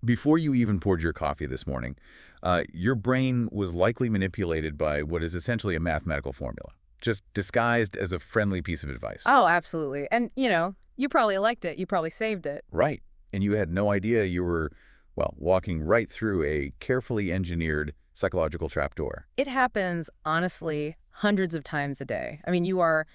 Before you even poured your coffee this morning, your brain was likely manipulated by what is essentially a mathematical formula, just disguised as a friendly piece of advice. Oh, absolutely. And, you probably liked it. You probably saved it. Right. And you had no idea you were, well, walking right through a carefully engineered psychological trapdoor. It happens, honestly, hundreds of times a day. I mean, you are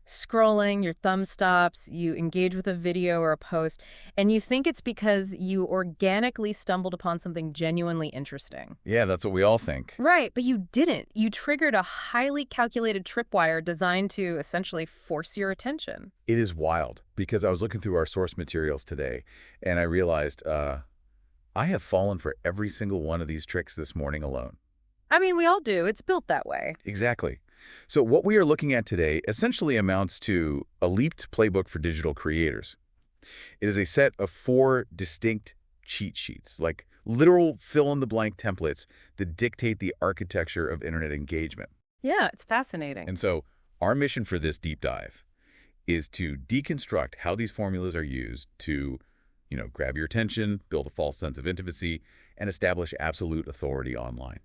scrolling, your thumb stops, you engage with a video or a post, and you think it's because you organically stumbled upon something genuinely interesting. Yeah, that's what we all think. Right, but you didn't. You triggered a highly calculated tripwire designed to essentially force your attention. It is wild because I was looking through our source materials today and I realized I have fallen for every single one of these tricks this morning alone. I mean, we all do. It's built that way. Exactly. So what we are looking at today essentially amounts to a leaped playbook for digital creators. It is a set of 4 distinct cheat sheets, like literal fill-in-the-blank templates that dictate the architecture of internet engagement. Yeah, it's fascinating. And so our mission for this deep dive is to deconstruct how these formulas are used to, grab your attention, build a false sense of intimacy, and establish absolute authority online.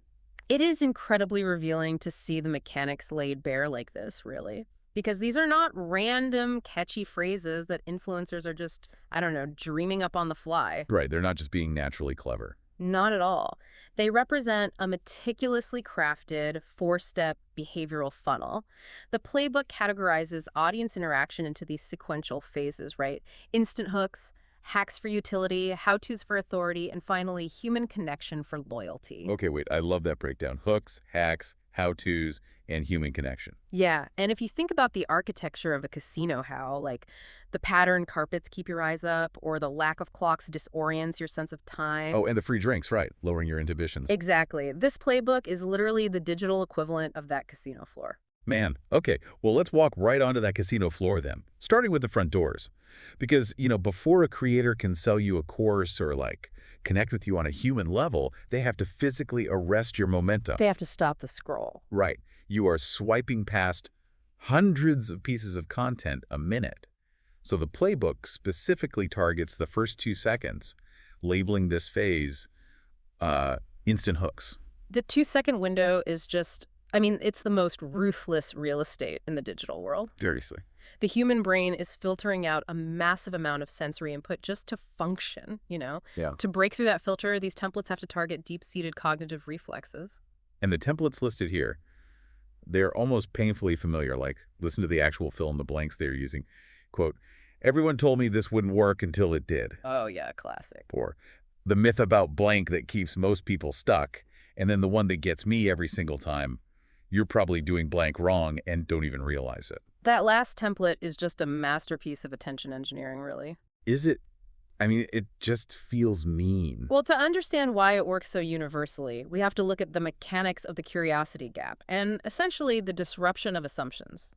It is incredibly revealing to see the mechanics laid bare like this, really. Because these are not random, catchy phrases that influencers are just, I don't know, dreaming up on the fly. Right, they're not just being naturally clever. Not at all. They represent a meticulously crafted 4-step behavioral funnel. The playbook categorizes audience interaction into these sequential phases, right? Instant hooks, hacks for utility, how-tos for authority, and finally, human connection for loyalty. Okay, wait, I love that breakdown. Hooks, hacks, how-tos, and human connection. Yeah, and if you think about the architecture of a casino like the pattern carpets keep your eyes up, or the lack of clocks disorients your sense of time. Oh, and the free drinks, right, lowering your inhibitions. Exactly. This playbook is literally the digital equivalent of that casino floor. Man, okay, well, let's walk right onto that casino floor then, starting with the front doors. Because, before a creator can sell you a course or, connect with you on a human level, they have to physically arrest your momentum. They have to stop the scroll. Right. You are swiping past hundreds of pieces of content a minute. So the playbook specifically targets the first 2 seconds, labeling this phase instant hooks. The 2-second window is just, it's the most ruthless real estate in the digital world. Seriously. The human brain is filtering out a massive amount of sensory input just to function, Yeah. To break through that filter, these templates have to target deep-seated cognitive reflexes. And the templates listed here, they're almost painfully familiar. Listen to the actual fill in the blanks they're using. Quote, "Everyone told me this wouldn't work until it did." Oh, yeah, classic. Or, "The myth about blank that keeps most people stuck, and then the one that gets me every single time. You're probably doing blank wrong and don't even realize it." That last template is just a masterpiece of attention engineering, really. Is it? It just feels mean. Well, to understand why it works so universally, we have to look at the mechanics of the curiosity gap and essentially the disruption of assumptions.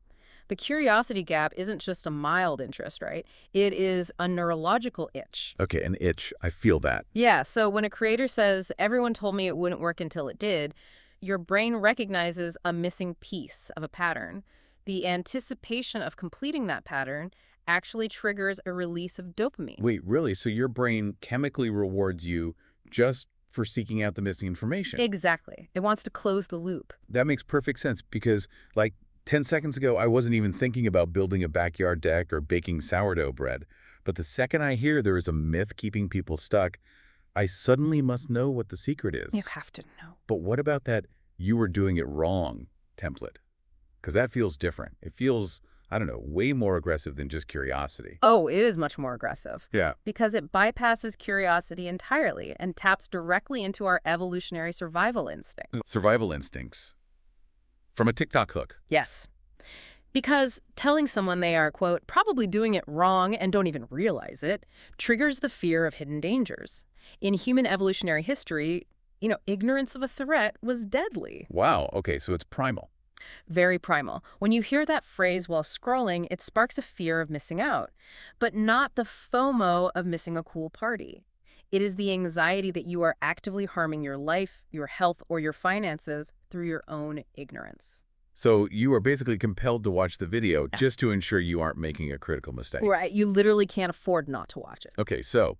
The curiosity gap isn't just a mild interest, right? It is a neurological itch. Okay, an itch. I feel that. Yeah, so when a creator says, "Everyone told me it wouldn't work until it did," your brain recognizes a missing piece of a pattern. The anticipation of completing that pattern actually triggers a release of dopamine. Wait, really? So your brain chemically rewards you just for seeking out the missing information? Exactly. It wants to close the loop. That makes perfect sense because, 10 seconds ago, I wasn't even thinking about building a backyard deck or baking sourdough bread. But the second I hear there is a myth keeping people stuck, I suddenly must know what the secret is. You have to know. But what about that "you were doing it wrong" template? Because that feels different. It feels, I don't know, way more aggressive than just curiosity. Oh, it is much more aggressive. Yeah. Because it bypasses curiosity entirely and taps directly into our evolutionary survival instinct. Survival instincts. From a TikTok hook. Yes. Because telling someone they are, quote, probably doing it wrong and don't even realize it, triggers the fear of hidden dangers. In human evolutionary history, ignorance of a threat was deadly. Wow. Okay, so it's primal. Very primal. When you hear that phrase while scrolling, it sparks a fear of missing out, but not the FOMO of missing a cool party. It is the anxiety that you are actively harming your life, your health, or your finances through your own ignorance. So you are basically compelled to watch the video just to ensure you aren't making a critical mistake. Right. You literally can't afford not to watch it. Okay, so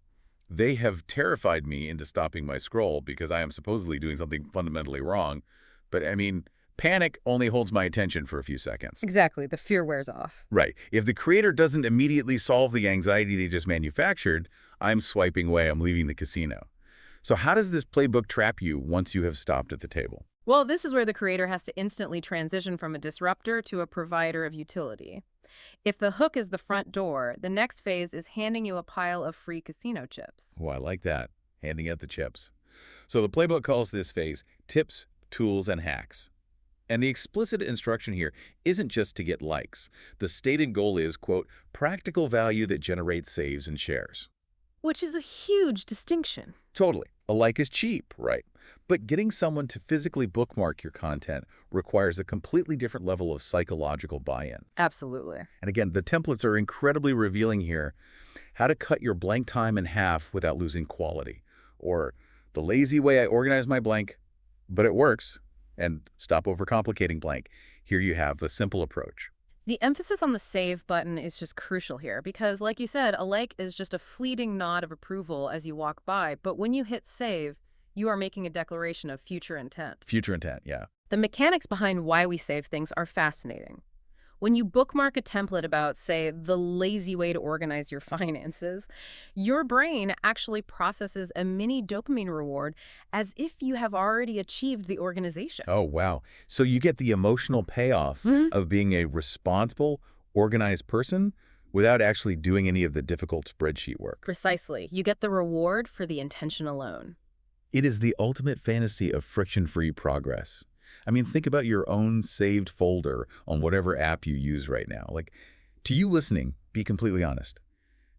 They have terrified me into stopping my scroll because I am supposedly doing something fundamentally wrong. But I mean, panic only holds my attention for a few seconds. Exactly. The fear wears off. Right. If the creator doesn't immediately solve the anxiety they just manufactured, I'm swiping away. I'm leaving the casino. So how does this playbook trap you once you have stopped at the table? Well, this is where the creator has to instantly transition from a disruptor to a provider of utility. If the hook is the front door, the next phase is handing you a pile of free casino chips. Oh, I like that. Handing out the chips. So the playbook calls this phase tips, tools, and hacks. And the explicit instruction here isn't just to get likes. The stated goal is, quote, practical value that generates saves and shares. Which is a huge distinction. Totally. A like is cheap, right? But getting someone to physically bookmark your content requires a completely different level of psychological buy-in. Absolutely. And again, the templates are incredibly revealing here. How to cut your blank time in half without losing quality. Or the lazy way I organize my blank, but it works. And stop overcomplicating blank. Here you have a simple approach. The emphasis on the save button is just crucial here because, like you said, a like is just a fleeting nod of approval as you walk by, but when you hit save, you are making a declaration of future intent. Future intent, yeah. The mechanics behind why we save things are fascinating. When you bookmark a template about, say, the lazy way to organize your finances, your brain actually processes a mini dopamine reward as if you have already achieved the organization. Oh, wow. So you get the emotional payoff of being a responsible, organized person without actually doing any of the difficult spreadsheet work. Precisely. You get the reward for the intention alone. It is the ultimate fantasy of friction-free progress. I mean, think about your own saved folder on whatever app you use right now. Like, to you listening, be completely honest.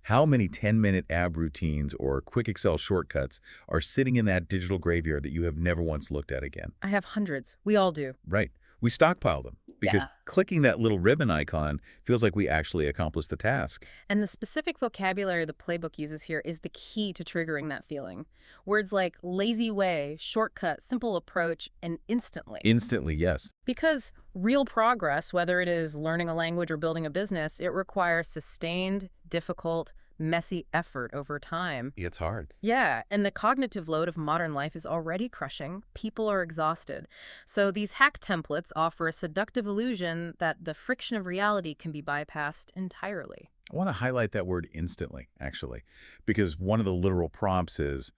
How many 10-minute ab routines or quick Excel shortcuts are sitting in that digital graveyard that you have never once looked at again? I have hundreds. We all do. Right. We stockpile them because Yeah. clicking that little ribbon icon feels like we actually accomplished the task. And the specific vocabulary the playbook uses here is the key to triggering that feeling. Words like lazy way, shortcut, simple approach, and instantly. Instantly, yes. Because real progress, whether it is learning a language or building a business, it requires sustained, difficult, messy effort over time. It's hard. Yeah, and the cognitive load of modern life is already crushing. People are exhausted. So these hack templates offer a seductive illusion that the friction of reality can be bypassed entirely. I want to highlight that word instantly, actually, because one of the literal prompts is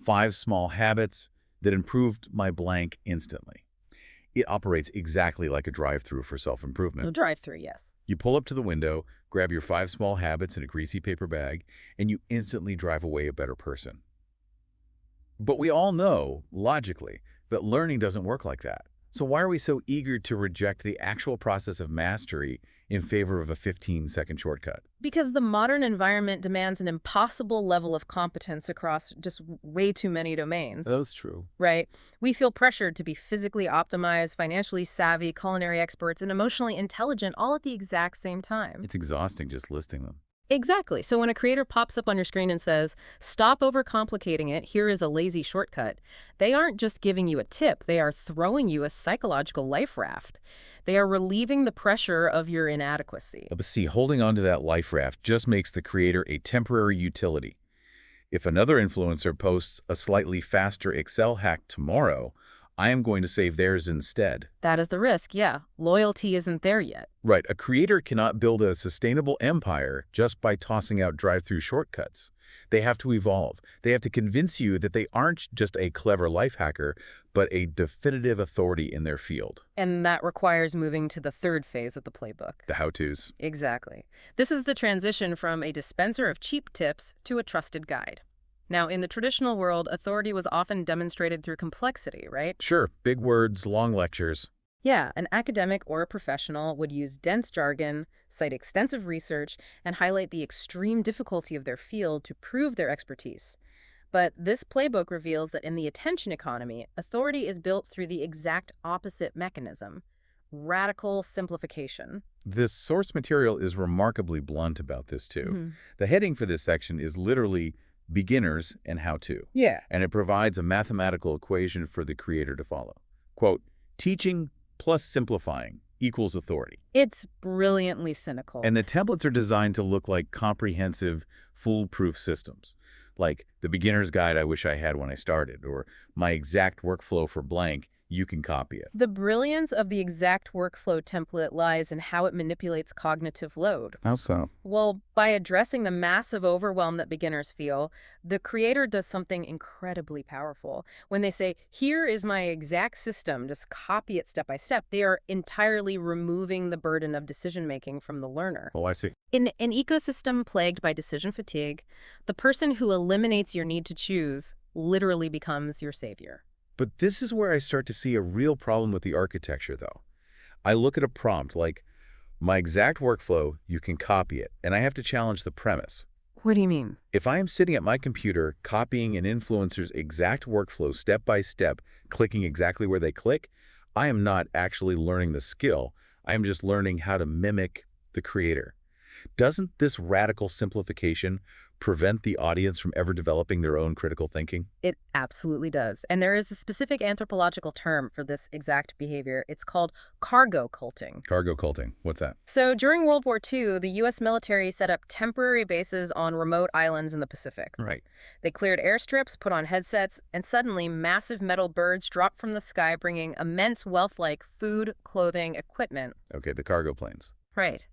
5 small habits that improved my blank instantly. It operates exactly like a drive-through for The self-improvement. drive-through, yes. You pull up to the window, grab your 5 small habits in a greasy paper bag, and you instantly drive away a better person. But we all know, logically, that learning doesn't work like that. So why are we so eager to reject the actual process of mastery in favor of a 15-second shortcut? Because the modern environment demands an impossible level of competence across just way too many domains, That's true. right? We feel pressured to be physically optimized, financially savvy, culinary experts, and emotionally intelligent all at the exact same time. It's exhausting just listing them. Exactly. So when a creator pops up on your screen and says, stop overcomplicating it, here is a lazy shortcut, they aren't just giving you a tip, they are throwing you a psychological life raft. They are relieving the pressure of your inadequacy. But see, holding on to that life raft just makes the creator a temporary utility. If another influencer posts a slightly faster Excel hack tomorrow, I am going to save theirs instead. That is the risk, yeah. Loyalty isn't there yet. Right, a creator cannot build a sustainable empire just by tossing out drive-through shortcuts. They have to evolve. They have to convince you that they aren't just a clever life hacker, but a definitive authority in their field. And that requires moving to the third phase of the playbook. The how-tos. Exactly. This is the transition from a dispenser of cheap tips to a trusted guide. Now, in the traditional world, authority was often demonstrated through complexity, right? Sure, big words, long lectures. Yeah, an academic or a professional would use dense jargon, cite extensive research, and highlight the extreme difficulty of their field to prove their expertise. But this playbook reveals that in the attention economy, authority is built through the exact opposite mechanism: radical simplification. This source material is remarkably blunt about this too. The heading for this section is literally beginners and how-to. Yeah. And it provides a mathematical equation for the creator to follow. Quote, teaching plus simplifying equals authority. It's brilliantly cynical. And the templates are designed to look like comprehensive, foolproof systems. like the beginner's guide I wish I had when I started, or my exact workflow for blank, you can copy it. The brilliance of the exact workflow template lies in how it manipulates cognitive load. How so? Well, by addressing the massive overwhelm that beginners feel, the creator does something incredibly powerful. When they say, here is my exact system, just copy it step by step, they are entirely removing the burden of decision making from the learner. Oh, I see. In an ecosystem plagued by decision fatigue, the person who eliminates your need to choose literally becomes your savior. But this is where I start to see a real problem with the architecture, though. I look at a prompt like, my exact workflow, you can copy it, and I have to challenge the premise. What do you mean? If I am sitting at my computer copying an influencer's exact workflow step by step, clicking exactly where they click, I am not actually learning the skill. I am just learning how to mimic the creator. Doesn't this radical simplification prevent the audience from ever developing their own critical thinking? It absolutely does. And there is a specific anthropological term for this exact behavior. It's called cargo culting. Cargo culting, what's that? So during World War II, the U.S. military set up temporary bases on remote islands in the Pacific. Right. They cleared airstrips, put on headsets, and suddenly massive metal birds dropped from the sky, bringing immense wealth like food, clothing, equipment. Okay, the cargo planes. Right.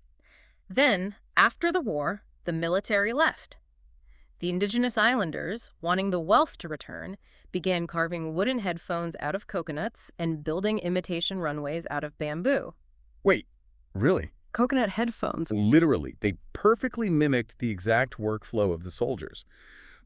Then, after the war, the military left. The indigenous islanders, wanting the wealth to return, began carving wooden headphones out of coconuts and building imitation runways out of bamboo. Wait, really? Coconut headphones. Literally, they perfectly mimicked the exact workflow of the soldiers.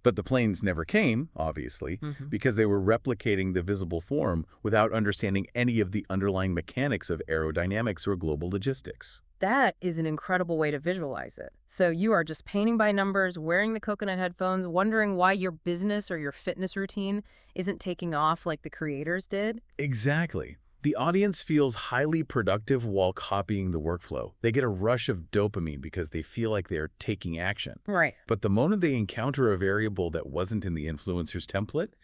But the planes never came, obviously, because they were replicating the visible form without understanding any of the underlying mechanics of aerodynamics or global logistics. That is an incredible way to visualize it. So you are just painting by numbers, wearing the coconut headphones, wondering why your business or your fitness routine isn't taking off like the creators did? Exactly. The audience feels highly productive while copying the workflow. They get a rush of dopamine because they feel like they're taking action. Right. But the moment they encounter a variable that wasn't in the influencer's template,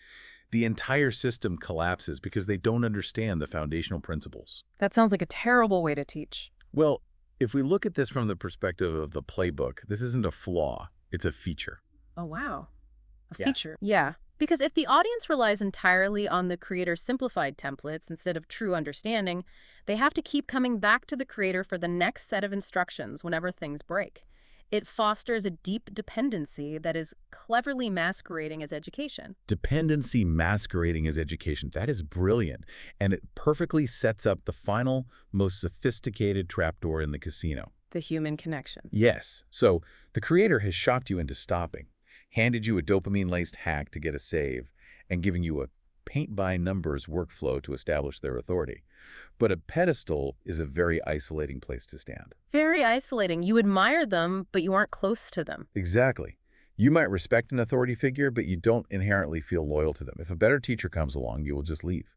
the entire system collapses because they don't understand the foundational principles. That sounds like a terrible way to teach. Well, if we look at this from the perspective of the playbook, this isn't a flaw, it's a feature. Oh, wow. A Yeah. feature. Yeah. Because if the audience relies entirely on the creator's simplified templates instead of true understanding, they have to keep coming back to the creator for the next set of instructions whenever things break. It fosters a deep dependency that is cleverly masquerading as education. Dependency masquerading as education, that is brilliant. And it perfectly sets up the final, most sophisticated trapdoor in the casino. The human connection. Yes, so the creator has shocked you into stopping, handed you a dopamine-laced hack to get a save, and giving you a paint-by-numbers workflow to establish their authority. But a pedestal is a very isolating place to stand. Very isolating. You admire them, but you aren't close to them. Exactly. You might respect an authority figure, but you don't inherently feel loyal to them. If a better teacher comes along, you will just leave.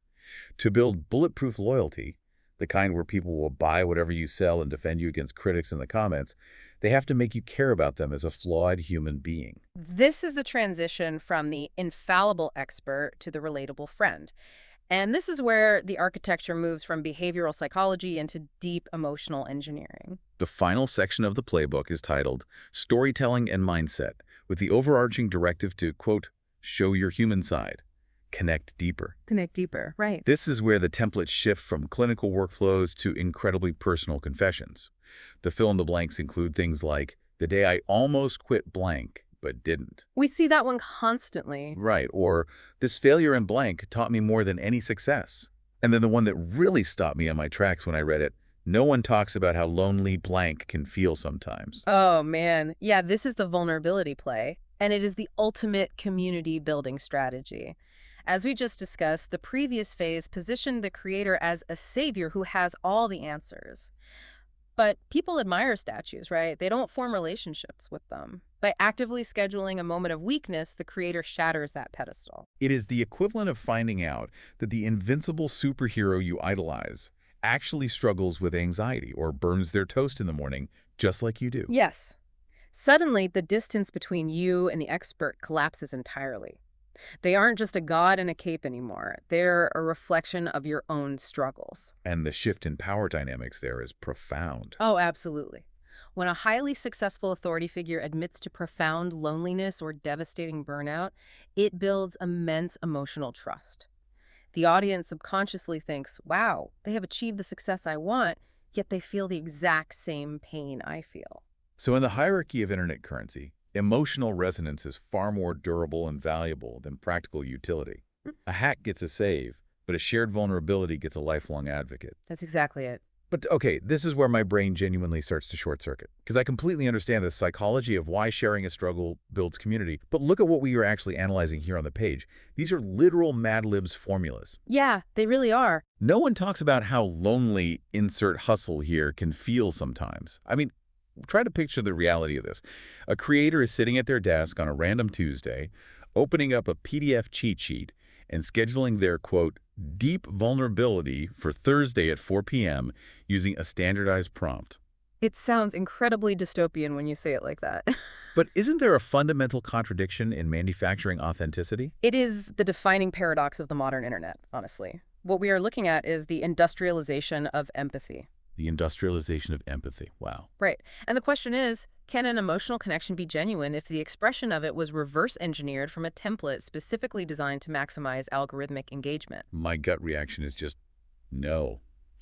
To build bulletproof loyalty, the kind where people will buy whatever you sell and defend you against critics in the comments, they have to make you care about them as a flawed human being. This is the transition from the infallible expert to the relatable friend. And this is where the architecture moves from behavioral psychology into deep emotional engineering. The final section of the playbook is titled Storytelling and Mindset, with the overarching directive to, quote, show your human side, connect deeper. Connect deeper, right. This is where the templates shift from clinical workflows to incredibly personal confessions. The fill-in-the-blanks include things like, the day I almost quit blank, but didn't. We see that one constantly. Right, or this failure in blank taught me more than any success. And then the one that really stopped me on my tracks when I read it, no one talks about how lonely blank can feel sometimes. Oh, man. Yeah, this is the vulnerability play, and it is the ultimate community building strategy. As we just discussed, the previous phase positioned the creator as a savior who has all the answers. But people admire statues, right? They don't form relationships with them. By actively scheduling a moment of weakness, the creator shatters that pedestal. It is the equivalent of finding out that the invincible superhero you idolize actually struggles with anxiety or burns their toast in the morning, just like you do. Yes. Suddenly, the distance between you and the expert collapses entirely. They aren't just a god in a cape anymore. They're a reflection of your own struggles. And the shift in power dynamics there is profound. Oh, absolutely. When a highly successful authority figure admits to profound loneliness or devastating burnout, it builds immense emotional trust. The audience subconsciously thinks, wow, they have achieved the success I want, yet they feel the exact same pain I feel. So in the hierarchy of internet currency, emotional resonance is far more durable and valuable than practical utility. A hack gets a save, but a shared vulnerability gets a lifelong advocate. That's exactly it. But okay, this is where my brain genuinely starts to short circuit, because I completely understand the psychology of why sharing a struggle builds community. But look at what we are actually analyzing here on the page. These are literal Mad Libs formulas. Yeah, they really are. No one talks about how lonely insert hustle here can feel sometimes. I mean, try to picture the reality of this. A creator is sitting at their desk on a random Tuesday, opening up a PDF cheat sheet and scheduling their, quote, deep vulnerability for Thursday at 4 p.m. using a standardized prompt. It sounds incredibly dystopian when you say it like that. But isn't there a fundamental contradiction in manufacturing authenticity? It is the defining paradox of the modern internet, honestly. What we are looking at is the industrialization of empathy. The industrialization of empathy. Wow. Right. And the question is, can an emotional connection be genuine if the expression of it was reverse engineered from a template specifically designed to maximize algorithmic engagement? My gut reaction is just no.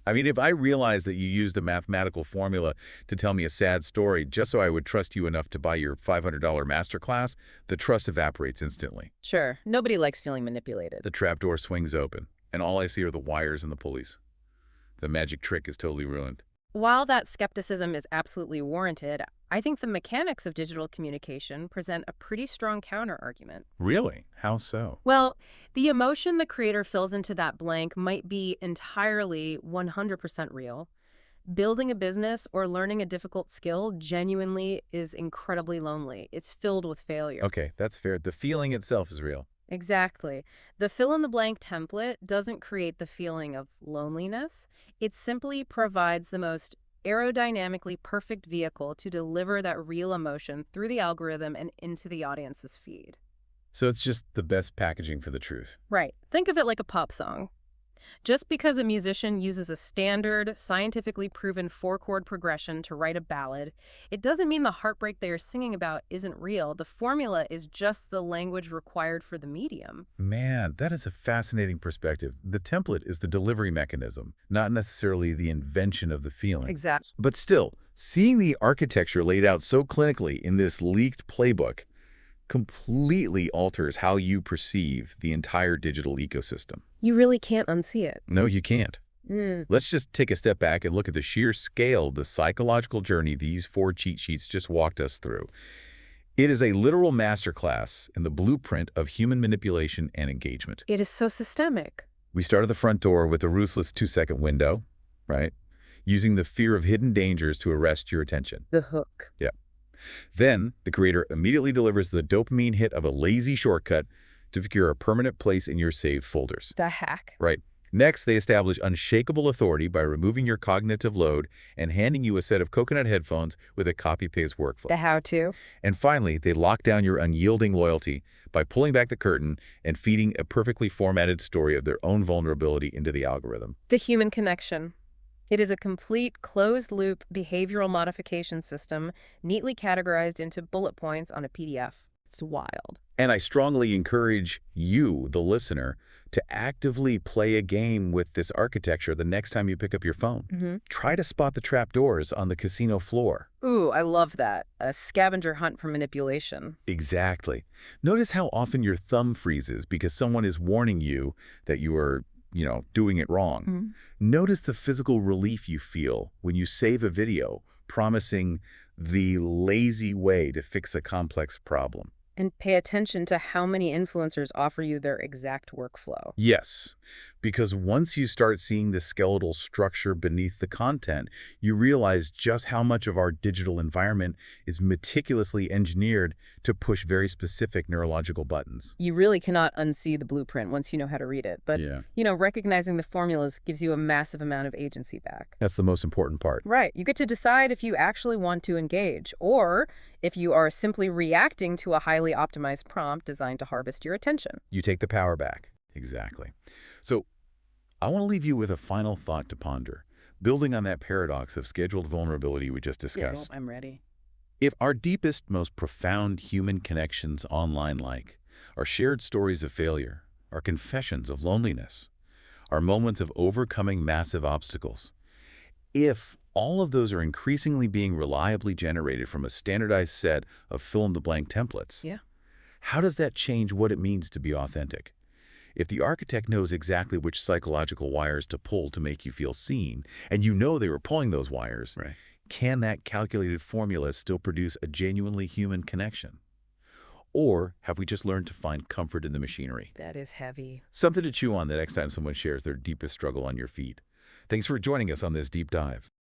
I mean, if I realized that you used a mathematical formula to tell me a sad story just so I would trust you enough to buy your $500 masterclass, the trust evaporates instantly. Sure, nobody likes feeling manipulated. The trapdoor swings open, and all I see are the wires and the pulleys. The magic trick is totally ruined. While that skepticism is absolutely warranted, I think the mechanics of digital communication present a pretty strong counter-argument. Really? How so? Well, the emotion the creator fills into that blank might be entirely 100% real. Building a business or learning a difficult skill genuinely is incredibly lonely. It's filled with failure. Okay, that's fair. The feeling itself is real. Exactly. The fill-in-the-blank template doesn't create the feeling of loneliness. It simply provides the most aerodynamically perfect vehicle to deliver that real emotion through the algorithm and into the audience's feed. So it's just the best packaging for the truth. Right. Think of it like a pop song. Just because a musician uses a standard, scientifically proven four-chord progression to write a ballad, it doesn't mean the heartbreak they are singing about isn't real. The formula is just the language required for the medium. Man, that is a fascinating perspective. The template is the delivery mechanism, not necessarily the invention of the feeling. Exactly. But still, seeing the architecture laid out so clinically in this leaked playbook completely alters how you perceive the entire digital ecosystem. You really can't unsee it. No, you can't. Mm. Let's just take a step back and look at the sheer scale of the psychological journey these 4 cheat sheets just walked us through. It is a literal masterclass in the blueprint of human manipulation and engagement. It is so systemic. We start at the front door with a ruthless 2-second window, right? Using the fear of hidden dangers to arrest your attention. The hook. Yeah. Then, the creator immediately delivers the dopamine hit of a lazy shortcut to secure a permanent place in your saved folders. The hack. Right. Next, they establish unshakable authority by removing your cognitive load and handing you a set of coconut headphones with a copy-paste workflow. The how-to. And finally, they lock down your unyielding loyalty by pulling back the curtain and feeding a perfectly formatted story of their own vulnerability into the algorithm. The human connection. It is a complete closed-loop behavioral modification system neatly categorized into bullet points on a PDF. It's wild. And I strongly encourage you, the listener, to actively play a game with this architecture the next time you pick up your phone. Try to spot the trapdoors on the casino floor. Ooh, I love that. A scavenger hunt for manipulation. Exactly. Notice how often your thumb freezes because someone is warning you that you are, doing it wrong. Notice the physical relief you feel when you save a video promising the lazy way to fix a complex problem. And pay attention to how many influencers offer you their exact workflow. Yes, because once you start seeing the skeletal structure beneath the content, you realize just how much of our digital environment is meticulously engineered to push very specific neurological buttons. You really cannot unsee the blueprint once you know how to read it. But, recognizing the formulas gives you a massive amount of agency back. That's the most important part. Right. You get to decide if you actually want to engage or if you are simply reacting to a highly optimized prompt designed to harvest your attention. You take the power back. Exactly. So I want to leave you with a final thought to ponder. building on that paradox of scheduled vulnerability we just Yeah, well, discussed. I'm ready. If our deepest, most profound human connections online our shared stories of failure, our confessions of loneliness, our moments of overcoming massive obstacles, if all of those are increasingly being reliably generated from a standardized set of fill-in-the-blank templates, Yeah. how does that change what it means to be authentic? If the architect knows exactly which psychological wires to pull to make you feel seen, and you know they were pulling those wires, Right. can that calculated formula still produce a genuinely human connection? Or have we just learned to find comfort in the machinery? That is heavy. Something to chew on the next time someone shares their deepest struggle on your feed. Thanks for joining us on this deep dive.